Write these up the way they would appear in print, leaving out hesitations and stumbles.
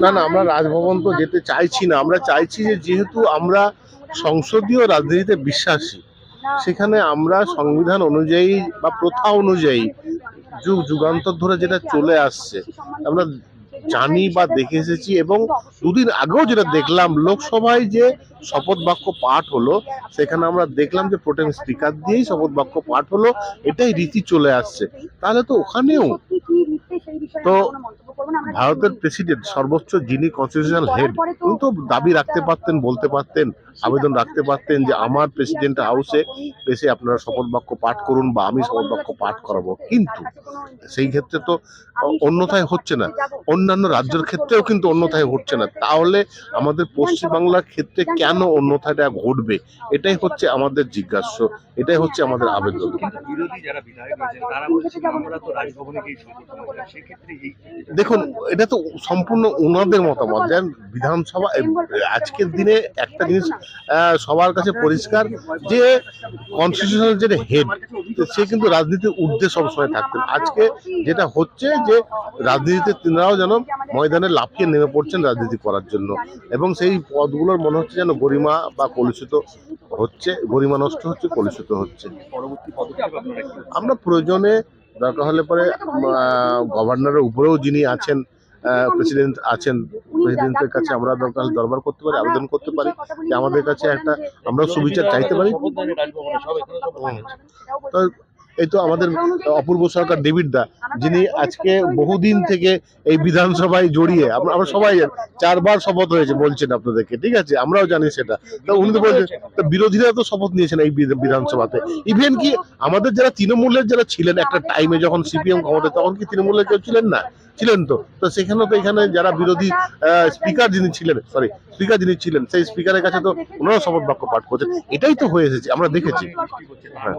না না, আমরা রাজভবন তো যেতে চাইছি না। আমরা চাইছি যে যেহেতু আমরা সংসদীয় রাজনীতিতে বিশ্বাসী, সেখানে আমরা সংবিধান অনুযায়ী বা প্রথা অনুযায়ী যুগ যুগান্তর ধরে যেটা চলে আসছে আমরা জানি বা দেখে এসেছি, এবং দুদিন আগেও যেটা দেখলাম লোকসভায় যে শপথ বাক্য পাঠ হলো, সেখানে আমরা দেখলাম যে প্রোটেম স্পিকার দিয়েই শপথ বাক্য পাঠ হলো, এটাই রীতি চলে আসছে। তাহলে তো ওখানেও তো ভারতের প্রেসিডেন্ট সর্বোচ্চ যিনি কনস্টিটিউশনাল হেড, উনি তো দাবি রাখতে পারতেন, বলতে পারতেন, আবেদন রাখতে পারতেন যে আমার প্রেসিডেন্ট হাউসে এসে আপনারা শপথ বাক্য পাঠ করুন বা আমি শপথ বাক্য পাঠ করাবো। কিন্তু সেই ক্ষেত্রে তো অন্যথায় হচ্ছে না, অন্যান্য রাজ্যের ক্ষেত্রেও কিন্তু অন্যথায় হচ্ছে না। তাহলে আমাদের পশ্চিমবাংলার ক্ষেত্রে কেন অন্যথায়টা ঘটবে? এটাই হচ্ছে আমাদের জিজ্ঞাস্য, এটাই হচ্ছে আমাদের আবেদন। দেখুন, এটা তো সম্পূর্ণ ওনাদের মতামত। যেন বিধানসভা আজকের দিনে একটা জিনিস সবার কাছে পরিষ্কার যে কনস্টিটিউশনাল যে হেড, সে কিন্তু রাজনীতির ঊর্ধ্বে সবসময় থাকতেন। আজকে যেটা হচ্ছে যে রাজনীতিতে তিনারাও যেন ময়দানে লাফিয়ে নেমে পড়ছেন রাজনীতি করার জন্য, এবং সেই পদগুলোর মনে হচ্ছে যেন গরিমা বা কলুষিত হচ্ছে, গরিমা নষ্ট হচ্ছে, কলুষিত হচ্ছে। আমরা প্রয়োজনে দরকার হলে পরে গভর্নরের উপরেও যিনি আছেন, প্রেসিডেন্ট আছেন, প্রেসিডেন্টের কাছে আমরা দরকার হলে দরবার করতে পারি, আবেদন করতে পারি যে আমাদের কাছে একটা, আমরা সুবিচার চাইতে পারি। তো এই তো আমাদের অপূর্ব সরকার ডেভিড দা, যিনি আজকে বহুদিন থেকে এই বিধানসভায় জড়িয়ে, আমরা সবাই 4বার শপথ হয়েছে বলছেন আপনাদেরকে, ঠিক আছে, আমরাও জানি সেটা। তো উনি তো বলছেন, তো বিরোধীরা তো শপথ নিয়েছেন এই বিধানসভাতে। ইভেন কি আমাদের যারা তৃণমূলের যারা ছিলেন একটা টাইমে, যখন সিপিএম ক্ষমতায়, তখন কি তৃণমূলের কেউ ছিলেন না? ছিলেন তো। তো সেখানে তো এখানে যারা বিরোধী স্পিকার যিনি ছিলেন, স্পিকার যিনি ছিলেন, সেই স্পিকারের কাছে তো ওনারা শপথ বাক্য পাঠ করছেন। এটাই তো হয়ে এসেছে, আমরা দেখেছি। হ্যাঁ,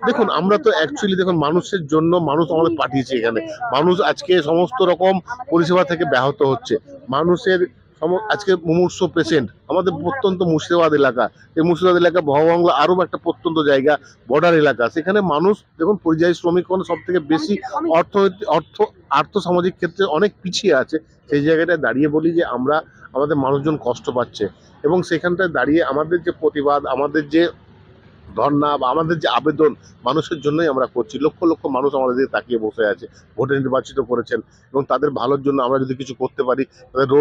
দেখুন, আমরা তো অ্যাকচুয়ালি দেখুন, মানুষের জন্য মানুষ আমাদের পাঠিয়েছে এখানে। মানুষ আজকে সমস্ত রকম পরিষেবা থেকে ব্যাহত হচ্ছে। মানুষের আজকে মুমূর্ষ পেশেন্ট, আমাদের প্রত্যন্ত মুর্শিদাবাদ এলাকা, এই মুর্শিদাবাদ এলাকা ভববাংলা আরও একটা প্রত্যন্ত জায়গা, বর্ডার এলাকা, সেখানে মানুষ দেখুন পরিযায়ী শ্রমিক সব থেকে বেশি আর্থ সামাজিক ক্ষেত্রে অনেক পিছিয়ে আছে। সেই জায়গাটায় দাঁড়িয়ে বলি যে আমরা, আমাদের মানুষজন কষ্ট পাচ্ছে, এবং সেখানটায় দাঁড়িয়ে আমাদের যে প্রতিবাদ, আমাদের যে ধর্ণা বা আমাদের যে আবেদন, মানুষের জন্যই আমরা করছি। লক্ষ লক্ষ মানুষ আমাদের দিকে তাকিয়ে বসে আছে, ভোটে নির্বাচিত করেছেন, এবং তাদের ভালোর জন্য আমরা যদি কিছু করতে পারি, তাদের রোজ